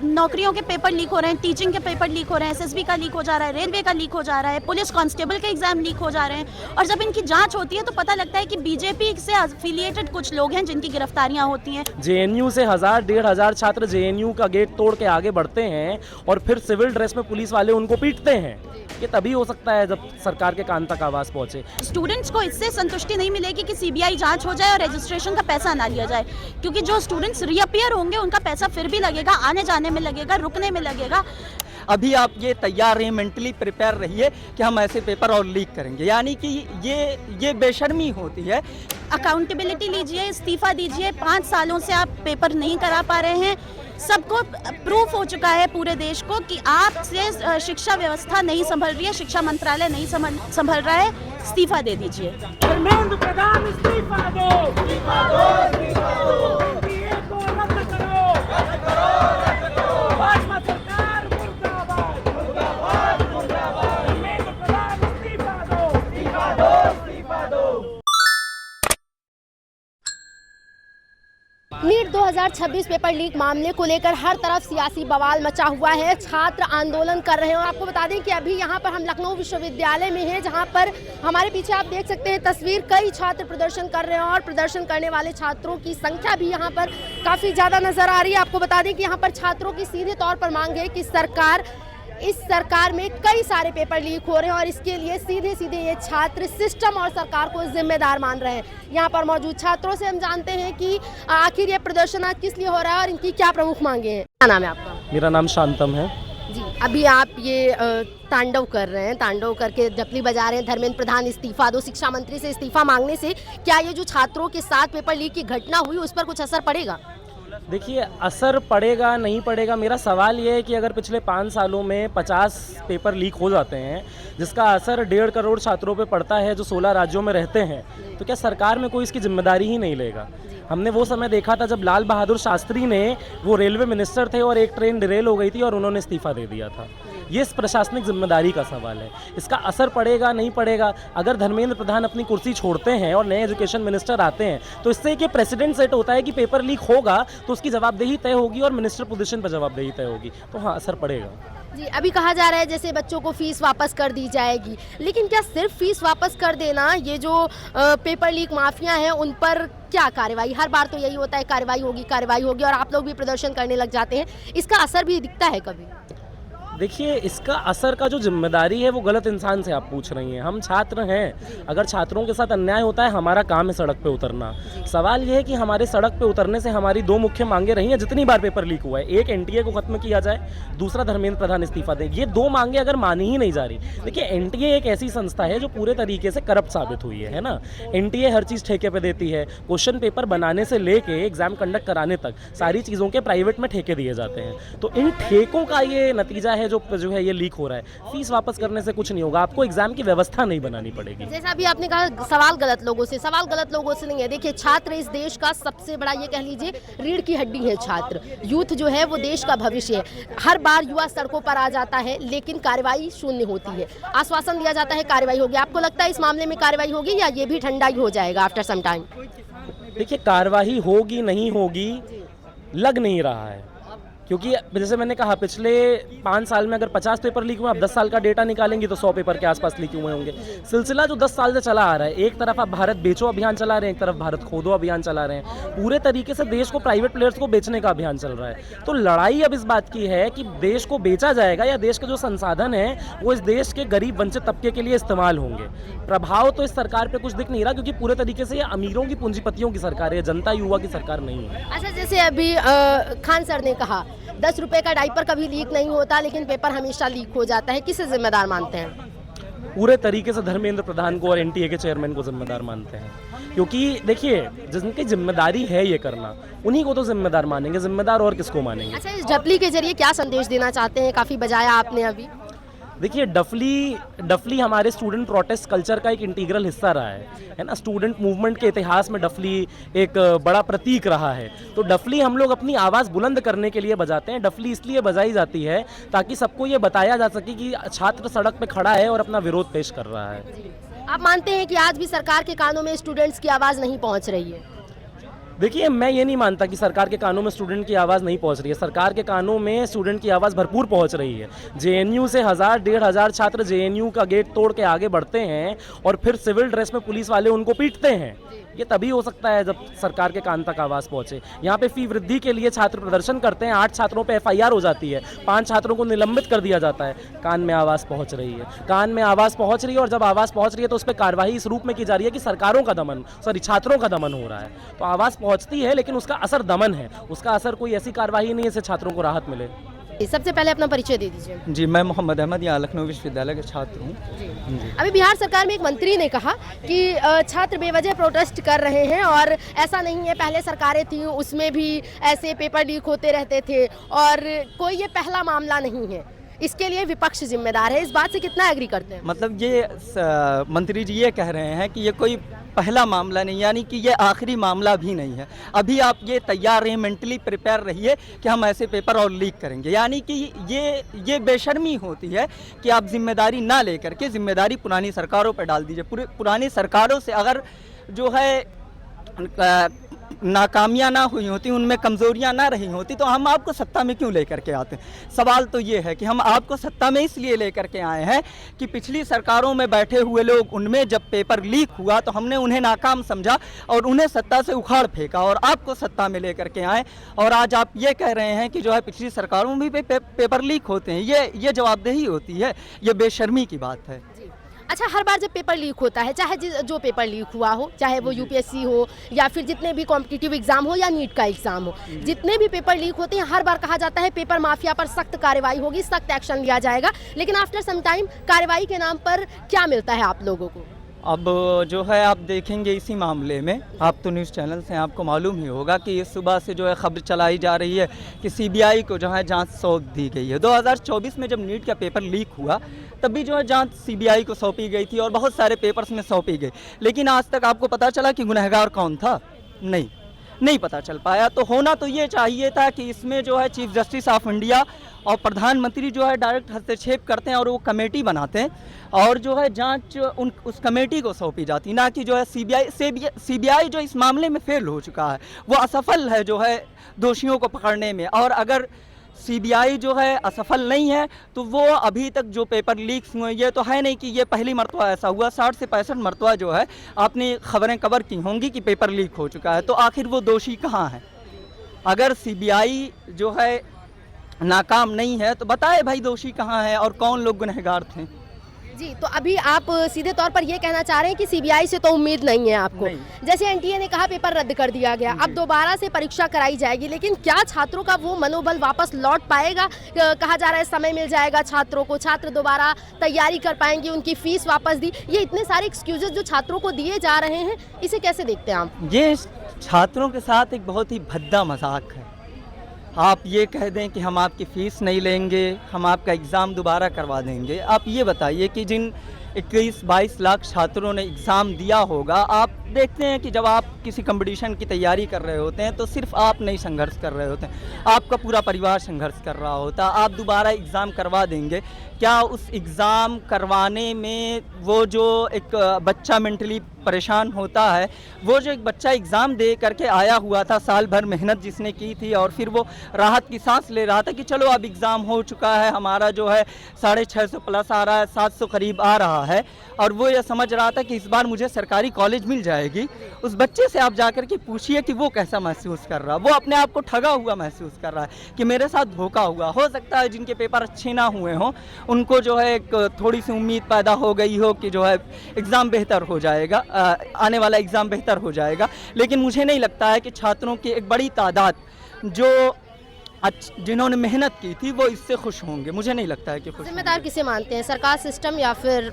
नौकरियों के paper leak हो रहे हैं, टीचिंग के पेपर लीक हो रहे हैं, एसएसबी का लीक हो जा रहा है, रेलवे का लीक हो जा रहा है, पुलिस कांस्टेबल के एग्जाम लीक हो जा रहे हैं। और जब इनकी जांच होती है तो पता लगता है कि बीजेपी से एफिलिएटेड कुछ लोग हैं जिनकी गिरफ्तारियां होती हैं। जेएनयू से 1000-1500 छात्र जेएनयू का गेट तोड़ के आगे बढ़ते हैं और फिर सिविल ड्रेस में पुलिस वाले उनको पीटते हैं। ये तभी हो सकता है जब सरकार के कान तक आवाज़ पहुंचे। स्टूडेंट्स को इससे संतुष्टि नहीं मिलेगी कि सीबीआई जांच हो जाए और रजिस्ट्रेशन का पैसा ना लिया जाए, क्योंकि जो स्टूडेंट्स रीअपियर होंगे उनका पैसा फिर भी लगेगा, आने जाने में लगेगा, रुकने में लगेगा। अभी आप ये तैयार रहिए, मेंटली प्रिपेयर रहिए कि हम ऐसे पेपर और लीक करेंगे, यानी कि ये बेशर्मी होती है। अकाउंटेबिलिटी लीजिए, इस्तीफा दीजिए। 5 सालों से आप पेपर नहीं करा पा रहे हैं। सबको प्रूफ हो चुका है पूरे देश को कि आपसे शिक्षा व्यवस्था नहीं संभल रही है, शिक्षा मंत्रालय नहीं संभल रहा है। इस्तीफा दे दीजिए। धर्मेंद्र प्रधान इस्तीफा दो, इस्तीफा दो, इस्तीफा दो। ये को रद्द करो, रद्द करो, रद्द करो। भाजपा सरकार मुर्दाबाद, मुर्दाबाद, मुर्दाबाद। धर्मेंद्र प्रधान इस्तीफा दो, इस्तीफा दो, इस्तीफा दो। नीट 2026 पेपर लीक मामले को लेकर हर तरफ सियासी बवाल मचा हुआ है। छात्र आंदोलन कर रहे हैं और आपको बता दें कि अभी यहाँ पर हम लखनऊ विश्वविद्यालय में हैं, जहाँ पर हमारे पीछे आप देख सकते हैं तस्वीर, कई छात्र प्रदर्शन कर रहे हैं और प्रदर्शन करने वाले छात्रों की संख्या भी यहाँ पर काफ़ी ज़्यादा नजर आ रही है। आपको बता दें कि यहाँ पर छात्रों की सीधे तौर पर मांग है कि इस सरकार में कई सारे पेपर लीक हो रहे हैं और इसके लिए सीधे सीधे ये छात्र सिस्टम और सरकार को जिम्मेदार मान रहे हैं। यहाँ पर मौजूद छात्रों से हम जानते हैं कि आखिर ये प्रदर्शन आज किस लिए हो रहा है और इनकी क्या प्रमुख मांगे हैं। क्या नाम है आपका? मेरा नाम शांतम है जी। अभी आप ये तांडव कर रहे हैं, तांडव करके डफली बजा रहे हैं, धर्मेंद्र प्रधान इस्तीफा दो, शिक्षा मंत्री से इस्तीफा मांगने से क्या ये जो छात्रों के साथ पेपर लीक की घटना हुई उस पर कुछ असर पड़ेगा? देखिए, असर पड़ेगा नहीं पड़ेगा, मेरा सवाल ये है कि अगर पिछले 5 सालों में 50 पेपर लीक हो जाते हैं जिसका असर 1.5 करोड़ छात्रों पे पड़ता है जो 16 राज्यों में रहते हैं, तो क्या सरकार में कोई इसकी जिम्मेदारी ही नहीं लेगा? हमने वो समय देखा था जब लाल बहादुर शास्त्री ने, वो रेलवे मिनिस्टर थे और एक ट्रेन डिरेल हो गई थी और उन्होंने इस्तीफा दे दिया था। ये प्रशासनिक जिम्मेदारी का सवाल है। इसका असर पड़ेगा नहीं पड़ेगा, अगर धर्मेंद्र प्रधान अपनी कुर्सी छोड़ते हैं और नए एजुकेशन मिनिस्टर आते हैं तो इससे एक प्रेसिडेंट सेट होता है कि पेपर लीक होगा तो उसकी जवाबदेही तय होगी और मिनिस्टर पोजीशन पर जवाबदेही तय होगी, तो हाँ, असर पड़ेगा। जी, अभी कहा जा रहा है जैसे बच्चों को फीस वापस कर दी जाएगी, लेकिन क्या सिर्फ फीस वापस कर देना, ये जो पेपर लीक माफिया हैं उन पर क्या कार्रवाई? हर बार तो यही होता है, कार्रवाई होगी और आप लोग भी प्रदर्शन करने लग जाते हैं। इसका असर भी दिखता है कभी? देखिए, इसका असर का जो जिम्मेदारी है वो गलत इंसान से आप पूछ रही हैं। हम छात्र हैं, अगर छात्रों के साथ अन्याय होता है, हमारा काम है सड़क पे उतरना। सवाल ये है कि हमारे सड़क पे उतरने से हमारी 2 मुख्य मांगे रही हैं जितनी बार पेपर लीक हुआ है। एक, एनटीए को खत्म किया जाए, दूसरा धर्मेंद्र प्रधान इस्तीफा दें। ये 2 मांगे अगर मानी ही नहीं जा रही, देखिए एनटीए एक ऐसी संस्था है जो पूरे तरीके से करप्ट साबित हुई है ना। एनटीए हर चीज़ ठेके पे देती है, क्वेश्चन पेपर बनाने से लेके एग्जाम कंडक्ट कराने तक सारी चीज़ों के प्राइवेट में ठेके दिए जाते हैं। तो इन ठेकों का ये नतीजा है जो है ये लीक हो रहा है। फीस वापस करने से कुछ नहीं होगा, आपको एग्जाम की व्यवस्था नहीं बनानी पड़ेगी। जैसा अभी आपने कहा, सवाल गलत लोगों से नहीं है। देखिए, छात्र इस देश का सबसे बड़ा, ये कह लीजिए, रीढ़ की हड्डी है छात्र। यूथ जो है वो देश का भविष्य है। हर बार युवा सड़कों पर आ जाता है लेकिन कार्रवाई शून्य होती है। आश्वासन दिया जाता है कार्रवाई होगी। आपको लगता है इस मामले में कार्रवाई होगी या ये भी ठंडा ही हो जाएगा आफ्टर सम टाइम? देखिए, कार्रवाई होगी नहीं होगी लग नहीं रहा है, क्योंकि जैसे मैंने कहा पिछले 5 साल में अगर 50 पेपर लीक हुए, आप 10 साल का डेटा निकालेंगे तो 100 पेपर के आसपास लीक हुए होंगे। सिलसिला जो 10 साल से चला आ रहा है, एक तरफ आप भारत बेचो अभियान चला रहे हैं, एक तरफ भारत खोदो अभियान चला रहे हैं। पूरे तरीके से देश को प्राइवेट प्लेयर्स को बेचने का अभियान चल रहा है। तो लड़ाई अब इस बात की है कि देश को बेचा जाएगा या देश के जो संसाधन है वो इस देश के गरीब वंचित तबके के लिए इस्तेमाल होंगे। प्रभाव तो इस सरकार पर कुछ दिख नहीं रहा, क्योंकि पूरे तरीके से ये अमीरों की पूंजीपतियों की सरकार है, जनता युवा की सरकार नहीं है। अच्छा, जैसे अभी खान सर ने कहा 10 रुपए का डायपर कभी लीक नहीं होता लेकिन पेपर हमेशा लीक हो जाता है, किसे जिम्मेदार मानते हैं? पूरे तरीके से धर्मेंद्र प्रधान को और एनटीए के चेयरमैन को जिम्मेदार मानते हैं, क्योंकि देखिए जिनकी जिम्मेदारी है ये करना, उन्हीं को तो जिम्मेदार मानेंगे, जिम्मेदार और किसको मानेंगे? अच्छा, इस ढपली के जरिए क्या संदेश देना चाहते हैं? काफी बजाया आपने अभी। देखिए, डफली हमारे स्टूडेंट प्रोटेस्ट कल्चर का एक इंटीग्रल हिस्सा रहा है ना। स्टूडेंट मूवमेंट के इतिहास में डफली एक बड़ा प्रतीक रहा है। तो डफली हम लोग अपनी आवाज़ बुलंद करने के लिए बजाते हैं। डफली इसलिए बजाई जाती है ताकि सबको ये बताया जा सके कि छात्र सड़क पे खड़ा है और अपना विरोध पेश कर रहा है। आप मानते हैं कि आज भी सरकार के कानों में स्टूडेंट्स की आवाज़ नहीं पहुँच रही है? देखिए, मैं ये नहीं मानता कि सरकार के कानों में स्टूडेंट की आवाज़ नहीं पहुंच रही है। सरकार के कानों में स्टूडेंट की आवाज़ भरपूर पहुंच रही है। जेएनयू से 1000-1500 छात्र जेएनयू का गेट तोड़ के आगे बढ़ते हैं और फिर सिविल ड्रेस में पुलिस वाले उनको पीटते हैं। ये तभी हो सकता है जब सरकार के कान तक आवाज़ पहुंचे। यहाँ पे फी वृद्धि के लिए छात्र प्रदर्शन करते हैं, 8 छात्रों पे FIR हो जाती है, 5 छात्रों को निलंबित कर दिया जाता है। कान में आवाज़ पहुंच रही है, कान में आवाज़ पहुंच रही है, और जब आवाज़ पहुंच रही है तो उस पर कार्रवाई इस रूप में की जा रही है कि सरकारों का दमन, छात्रों का दमन हो रहा है। तो आवाज़ पहुंचती है लेकिन उसका असर दमन है, उसका असर कोई ऐसी कार्रवाई नहीं है जिससे छात्रों को राहत मिले। सबसे पहले अपना परिचय दे दीजिए। जी, मैं मोहम्मद अहमद, यहाँ लखनऊ विश्वविद्यालय के छात्र हूँ। अभी बिहार सरकार में एक मंत्री ने कहा कि छात्र बेवजह प्रोटेस्ट कर रहे हैं और ऐसा नहीं है, पहले सरकारें थी उसमें भी ऐसे पेपर लीक होते रहते थे और कोई ये पहला मामला नहीं है, इसके लिए विपक्ष जिम्मेदार है। इस बात से कितना एग्री करते हैं? मतलब ये मंत्री जी ये कह रहे हैं कि ये कोई पहला मामला नहीं, यानी कि ये आखिरी मामला भी नहीं है। अभी आप ये तैयार रहिए, मेंटली प्रिपेयर रहिए कि हम ऐसे पेपर और लीक करेंगे। यानी कि ये बेशर्मी होती है कि आप जिम्मेदारी ना लेकर के जिम्मेदारी पुरानी सरकारों पर डाल दीजिए। पुरानी सरकारों से अगर जो है नाकामियाँ ना हुई होती, उनमें कमज़ोरियाँ ना रही होती, तो हम आपको सत्ता में क्यों लेकर के आते? सवाल तो ये है कि हम आपको सत्ता में इसलिए लेकर के आए हैं कि पिछली सरकारों में बैठे हुए लोग, उनमें जब पेपर लीक हुआ तो हमने उन्हें नाकाम समझा और उन्हें सत्ता से उखाड़ फेंका और आपको सत्ता में लेकर के आए। और आज आप ये कह रहे हैं कि जो है पिछली सरकारों में भी पेपर लीक होते हैं। ये जवाबदेही होती है, ये बेशर्मी की बात है। अच्छा, हर बार जब पेपर लीक होता है, चाहे जो पेपर लीक हुआ हो, चाहे वो यूपीएससी हो या फिर जितने भी कॉम्पिटिटिव एग्जाम हो या नीट का एग्जाम हो, जितने भी पेपर लीक होते हैं हर बार कहा जाता है पेपर माफिया पर सख्त कार्रवाई होगी, सख्त एक्शन लिया जाएगा। लेकिन आफ्टर सम टाइम कार्रवाई के नाम पर क्या मिलता है आप लोगों को? अब जो है आप देखेंगे इसी मामले में, आप तो न्यूज़ चैनल से आपको मालूम ही होगा कि इस सुबह से जो है खबर चलाई जा रही है कि सीबीआई को जो है जांच सौंप दी गई है। 2024 में जब नीट का पेपर लीक हुआ तब भी जो है जांच सीबीआई को सौंपी गई थी और बहुत सारे पेपर्स में सौंपी गई, लेकिन आज तक आपको पता चला कि गुनहगार कौन था? नहीं पता चल पाया। तो होना तो ये चाहिए था कि इसमें जो है चीफ जस्टिस ऑफ इंडिया और प्रधानमंत्री जो है डायरेक्ट हस्तक्षेप करते हैं और वो कमेटी बनाते हैं और जो है जांच उस कमेटी को सौंपी जाती, ना कि जो है सीबीआई जो इस मामले में फेल हो चुका है, वो असफल है जो है दोषियों को पकड़ने में। और अगर सीबीआई जो है असफल नहीं है तो वो अभी तक जो पेपर लीक्स हुए, ये तो है नहीं कि ये पहली मरतबा ऐसा हुआ, 60 से 65 मरतबा जो है आपने खबरें कवर की होंगी कि पेपर लीक हो चुका है। तो आखिर वो दोषी कहाँ है? अगर सीबीआई जो है नाकाम नहीं है तो बताए भाई दोषी कहाँ है और कौन लोग गुनहगार थे। जी, तो अभी आप सीधे तौर पर ये कहना चाह रहे हैं कि सीबीआई से तो उम्मीद नहीं है आपको? नहीं। जैसे एनटीए ने कहा पेपर रद्द कर दिया गया, अब दोबारा से परीक्षा कराई जाएगी, लेकिन क्या छात्रों का वो मनोबल वापस लौट पाएगा? कहा जा रहा है समय मिल जाएगा छात्रों को, छात्र दोबारा तैयारी कर पाएंगे, उनकी फीस वापस दी। ये इतने सारे एक्सक्यूजेज जो छात्रों को दिए जा रहे हैं, इसे कैसे देखते हैं आप? ये छात्रों के साथ एक बहुत ही भद्दा मजाक है। आप ये कह दें कि हम आपकी फ़ीस नहीं लेंगे, हम आपका एग्ज़ाम दोबारा करवा देंगे। आप ये बताइए कि जिन 21-22 लाख छात्रों ने एग्ज़ाम दिया होगा, आप देखते हैं कि जब आप किसी कंपटीशन की तैयारी कर रहे होते हैं तो सिर्फ आप नहीं संघर्ष कर रहे होते हैं, आपका पूरा परिवार संघर्ष कर रहा होता। आप दोबारा एग्ज़ाम करवा देंगे, क्या उस एग्ज़ाम करवाने में वो जो एक बच्चा मेंटली परेशान होता है, वो जो एक बच्चा एग्ज़ाम दे करके आया हुआ था, साल भर मेहनत जिसने की थी और फिर वो राहत की सांस ले रहा था कि चलो अब एग्ज़ाम हो चुका है, हमारा जो है 650 प्लस आ रहा है, 700 करीब आ रहा है, और वो ये समझ रहा था कि इस बार मुझे सरकारी कॉलेज मिल जाएगी। उस बच्चे से आप जाकर के पूछिए कि वो कैसा महसूस कर रहा है। वो अपने आप को ठगा हुआ महसूस कर रहा है कि मेरे साथ धोखा हुआ। हो सकता है जिनके पेपर अच्छे ना हुए हों उनको जो है एक थोड़ी सी उम्मीद पैदा हो गई हो कि जो है एग्ज़ाम बेहतर हो जाएगा, आने वाला एग्ज़ाम बेहतर हो जाएगा, लेकिन मुझे नहीं लगता है कि छात्रों की एक बड़ी तादाद जो जिन्होंने मेहनत की थी वो इससे खुश होंगे। मुझे नहीं लगता है कि खुश। जिम्मेदार किसे मानते हैं, सरकार, सिस्टम या फिर?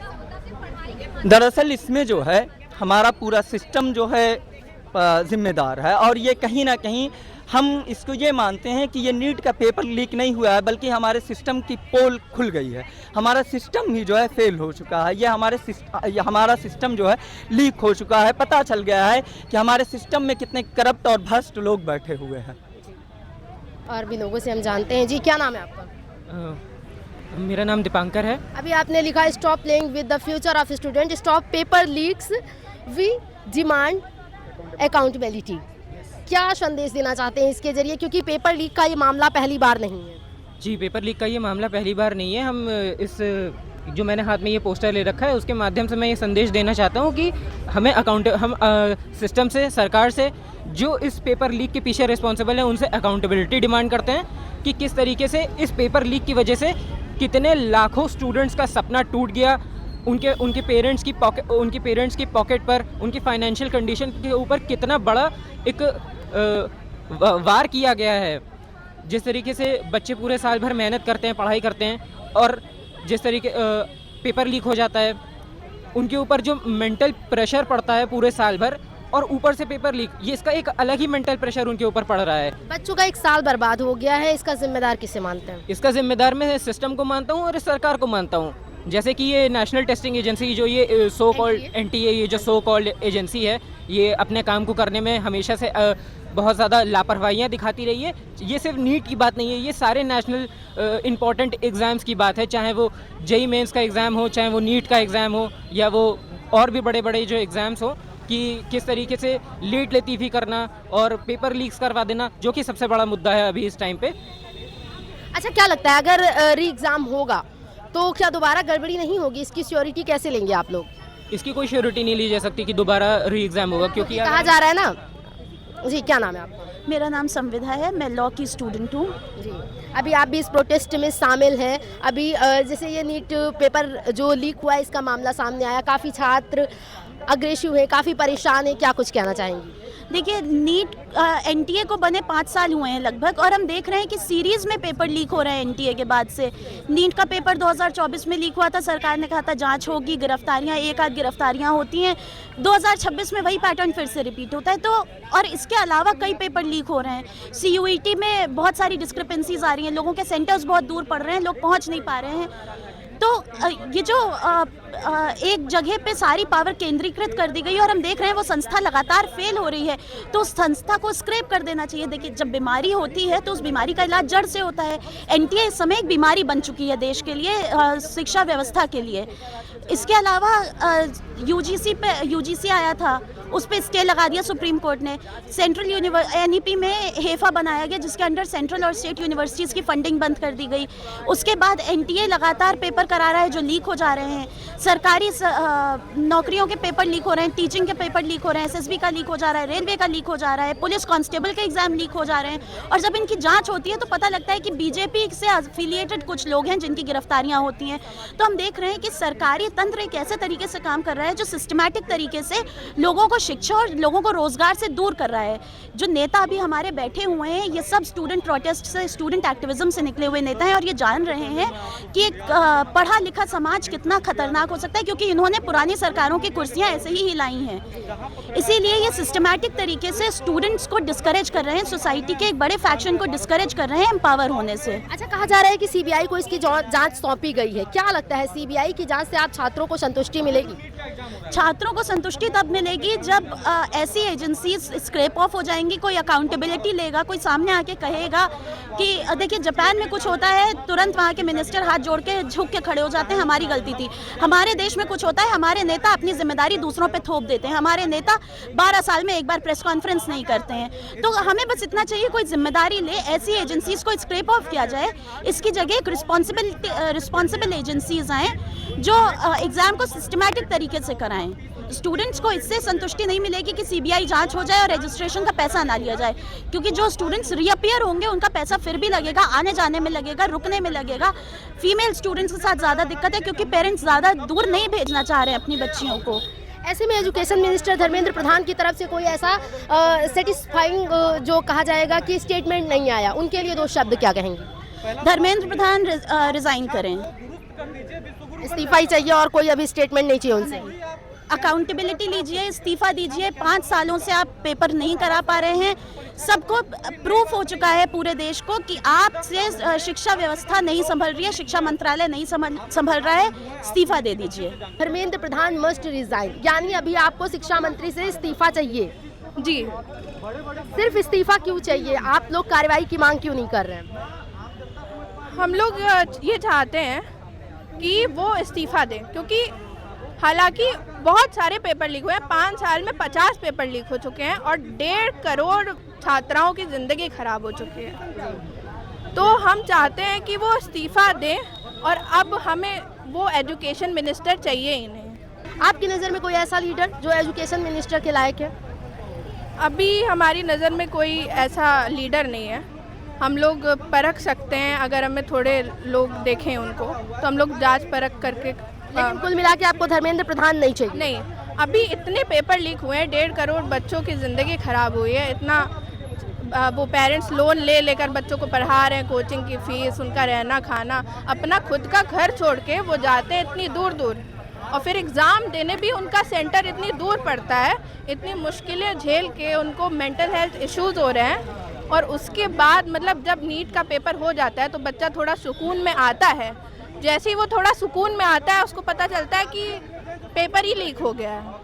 दरअसल इसमें जो है हमारा पूरा सिस्टम जो है जिम्मेदार है, और ये कहीं ना कहीं हम इसको ये मानते हैं कि ये नीट का पेपर लीक नहीं हुआ है, बल्कि हमारे सिस्टम की पोल खुल गई है। हमारा सिस्टम ही जो है फेल हो चुका है, ये हमारा सिस्टम जो है लीक हो चुका है। पता चल गया है कि हमारे सिस्टम में कितने करप्ट और भ्रष्ट लोग बैठे हुए हैं। और भी लोगों से हम जानते हैं। जी, क्या नाम है आपका? मेरा नाम दीपांकर है। अभी आपने लिखा stop playing with the future of student, stop paper leaks, we demand accountability. क्या संदेश देना चाहते हैं इसके जरिए, क्योंकि पेपर लीक का ये मामला पहली बार नहीं है। जी, पेपर लीक का ये मामला पहली बार नहीं है। हम इस जो मैंने हाथ में ये पोस्टर ले रखा है उसके माध्यम से मैं ये संदेश देना चाहता हूँ कि हमें हम सिस्टम से, सरकार से, जो इस पेपर लीक के पीछे रिस्पॉन्सिबल है उनसे अकाउंटेबिलिटी डिमांड करते हैं कि किस तरीके से इस पेपर लीक की वजह से कितने लाखों स्टूडेंट्स का सपना टूट गया, उनके पेरेंट्स की पॉकेट पर, उनकी फाइनेंशियल कंडीशन के ऊपर कितना बड़ा एक वार किया गया है। जिस तरीके से बच्चे पूरे साल भर मेहनत करते हैं, पढ़ाई करते हैं, और जिस तरीके पेपर लीक हो जाता है, उनके ऊपर जो मेंटल प्रेशर पड़ता है पूरे साल भर, और ऊपर से पेपर लीक, ये इसका एक अलग ही मेंटल प्रेशर उनके ऊपर पड़ रहा है। बच्चों का एक साल बर्बाद हो गया है, इसका जिम्मेदार किसे मानते हैं? इसका जिम्मेदार मैं सिस्टम को मानता हूँ और इस सरकार को मानता हूँ। जैसे कि ये नेशनल टेस्टिंग एजेंसी, जो ये सो कॉल्ड NTA, ये जो सो कॉल्ड एजेंसी है, ये अपने काम को करने में हमेशा से बहुत ज़्यादा लापरवाहियाँ दिखाती रही है। ये सिर्फ नीट की बात नहीं है, ये सारे नेशनल इम्पॉर्टेंट एग्ज़ाम्स की बात है, चाहे वो JEE मेंस का एग्ज़ाम हो, चाहे वो नीट का एग्ज़ाम हो, या वो और भी बड़े बड़े जो एग्ज़ाम्स हो, कि किस तरीके से लेट लतीफ़ी करना और पेपर लीक्स करवा देना, जो कि सबसे बड़ा मुद्दा है अभी इस टाइम पे। अच्छा, क्या लगता है अगर री एग्ज़ाम होगा तो क्या दोबारा गड़बड़ी नहीं होगी? इसकी श्योरिटी कैसे लेंगे आप लोग? इसकी कोई श्योरिटी नहीं ली जा सकती कि दोबारा री एग्ज़ाम होगा, क्योंकि कहा जा रहा है ना। जी, क्या नाम है आपका? मेरा नाम संविधा है, मैं लॉ की स्टूडेंट हूँ। जी, अभी आप भी इस प्रोटेस्ट में शामिल हैं। अभी जैसे ये नीट पेपर जो लीक हुआ है, इसका मामला सामने आया, काफ़ी छात्र अग्रेसिव है, काफ़ी परेशान है, क्या कुछ कहना चाहेंगी? देखिए, नीट NTA को बने 5 साल हुए हैं लगभग, और हम देख रहे हैं कि सीरीज़ में पेपर लीक हो रहे हैं NTA के बाद से। नीट का पेपर 2024 में लीक हुआ था, सरकार ने कहा था जांच होगी, गिरफ्तारियां, एक आध गिरफ्तारियां होती हैं। 2026 में वही पैटर्न फिर से रिपीट होता है। तो और इसके अलावा कई पेपर लीक हो रहे हैं। CUET में बहुत सारी डिस्क्रिपेंसीज आ रही हैं, लोगों के सेंटर्स बहुत दूर पड़ रहे हैं, लोग पहुँच नहीं पा रहे हैं। तो ये जो एक जगह पे सारी पावर केंद्रीकृत कर दी गई और हम देख रहे हैं वो संस्था लगातार फेल हो रही है, तो उस संस्था को स्क्रैप कर देना चाहिए। देखिए, जब बीमारी होती है तो उस बीमारी का इलाज जड़ से होता है। NTA इस समय एक बीमारी बन चुकी है देश के लिए, शिक्षा व्यवस्था के लिए। इसके अलावा UGC आया था, उस पर स्टे लगा दिया सुप्रीम कोर्ट ने। सेंट्रल NEP में हेफा बनाया गया, जिसके अंडर सेंट्रल और स्टेट यूनिवर्सिटीज़ की फंडिंग बंद कर दी गई। उसके बाद NTA लगातार पेपर करा रहा है जो लीक हो जा रहे हैं। सरकारी नौकरियों के पेपर लीक हो रहे हैं, टीचिंग के पेपर लीक हो रहे हैं, SSB का लीक हो जा रहा है, रेलवे का लीक हो जा रहा है, पुलिस कांस्टेबल के एग्जाम लीक हो जा रहे हैं। और जब इनकी जांच होती है तो पता लगता है कि BJP से एफिलिएटेड कुछ लोग हैं जिनकी गिरफ्तारियां होती हैं। तो हम देख रहे हैं कि सरकारी तंत्र एक ऐसे तरीके से काम कर रहा है जो सिस्टमैटिक तरीके से लोगों को शिक्षा और लोगों को रोजगार से दूर कर रहा है। जो नेता अभी हमारे बैठे हुए हैं, ये सब स्टूडेंट प्रोटेस्ट से, स्टूडेंट एक्टिविज्म से निकले हुए नेता हैं, और ये जान रहे हैं कि एक पढ़ा लिखा समाज कितना खतरनाक हो सकता है, क्योंकि इन्होंने पुरानी सरकारों की कुर्सियां ऐसे ही हिलाई हैं। इसीलिए ये सिस्टमैटिक तरीके से स्टूडेंट्स को डिस्करेज कर रहे हैं, सोसाइटी के एक बड़े फैक्शन को डिस्करेज कर रहे हैं एम्पावर होने से। अच्छा, कहा जा रहा है कि CBI को इसकी जांच सौंपी गई है, क्या लगता है CBI की जांच से आप छात्रों को संतुष्टि मिलेगी? छात्रों को संतुष्टि तब मिलेगी जब ऐसी एजेंसीज स्क्रैप ऑफ हो जाएंगी, कोई अकाउंटेबिलिटी लेगा, कोई सामने आके कहेगा कि देखिए जापान में कुछ होता है, तुरंत वहाँ के मिनिस्टर हाथ जोड़ के झुक के खड़े हो जाते हैं, हमारी गलती थी। हमारे देश में कुछ होता है, हमारे नेता अपनी जिम्मेदारी दूसरों पे थोप देते हैं। हमारे नेता 12 साल में एक बार प्रेस कॉन्फ्रेंस नहीं करते हैं। तो हमें बस इतना चाहिए, कोई जिम्मेदारी ले, ऐसी एजेंसीज को स्क्रैप ऑफ किया जाए। इसकी जगह एक रिस्पॉन्सिबल एजेंसीज आए जो एग्जाम को सिस्टमैटिक तरीके से कराएं। स्टूडेंट्स को इससे संतुष्टि नहीं मिलेगी कि CBI जांच हो जाए और रजिस्ट्रेशन का पैसा ना लिया जाए, क्योंकि जो स्टूडेंट्स रीअपियर होंगे उनका पैसा फिर भी लगेगा, आने जाने में लगेगा, रुकने में लगेगा। फीमेल स्टूडेंट्स के साथ ज़्यादा दिक्कत है, क्योंकि पेरेंट्स ज़्यादा दूर नहीं भेजना चाह रहे हैं अपनी बच्चियों को। ऐसे में एजुकेशन मिनिस्टर धर्मेंद्र प्रधान की तरफ से कोई ऐसा सेटिस्फाइंग जो कहा जाएगा कि स्टेटमेंट नहीं आया, उनके लिए 2 शब्द क्या कहेंगे? धर्मेंद्र प्रधान रिजाइन करें, इस्तीफा ही चाहिए और कोई अभी स्टेटमेंट नहीं चाहिए उनसे। अकाउंटेबिलिटी लीजिए, इस्तीफा दीजिए। 5 सालों से आप पेपर नहीं करा पा रहे हैं। सबको प्रूफ हो चुका है पूरे देश को कि आपसे शिक्षा व्यवस्था नहीं संभल रही है, शिक्षा मंत्रालय नहीं संभल रहा है। इस्तीफा दे दीजिए। धर्मेंद्र प्रधान मस्ट रिजाइन, यानी अभी आपको शिक्षा मंत्री से इस्तीफा चाहिए? जी, सिर्फ इस्तीफा क्यों चाहिए? आप लोग कार्रवाई की मांग क्यों नहीं कर रहे हैं? हम लोग ये चाहते हैं कि वो इस्तीफा दें, क्योंकि हालांकि बहुत सारे पेपर लीक हुए हैं, 5 साल में 50 पेपर लीक हो चुके हैं और 1.5 करोड़ छात्राओं की ज़िंदगी खराब हो चुकी है। तो हम चाहते हैं कि वो इस्तीफ़ा दें और अब हमें वो एजुकेशन मिनिस्टर चाहिए ही नहीं। आपकी नज़र में कोई ऐसा लीडर जो एजुकेशन मिनिस्टर के लायक है? अभी हमारी नज़र में कोई ऐसा लीडर नहीं है। हम लोग परख सकते हैं, अगर हमें थोड़े लोग देखें उनको तो हम लोग जांच परख करके। लेकिन कुल मिला के आपको धर्मेंद्र प्रधान नहीं चाहिए? नहीं, अभी इतने पेपर लीक हुए हैं, 1.5 करोड़ बच्चों की ज़िंदगी ख़राब हुई है, इतना वो पेरेंट्स लोन ले लेकर बच्चों को पढ़ा रहे हैं, कोचिंग की फ़ीस, उनका रहना खाना, अपना खुद का घर छोड़ के वो जाते हैं इतनी दूर दूर और फिर एग्ज़ाम देने भी उनका सेंटर इतनी दूर पड़ता है, इतनी मुश्किलें झेल के उनको मेंटल हेल्थ इश्यूज़ हो रहे हैं और उसके बाद मतलब जब नीट का पेपर हो जाता है तो बच्चा थोड़ा सुकून में आता है। जैसे ही वो थोड़ा सुकून में आता है उसको पता चलता है कि पेपर ही लीक हो गया है।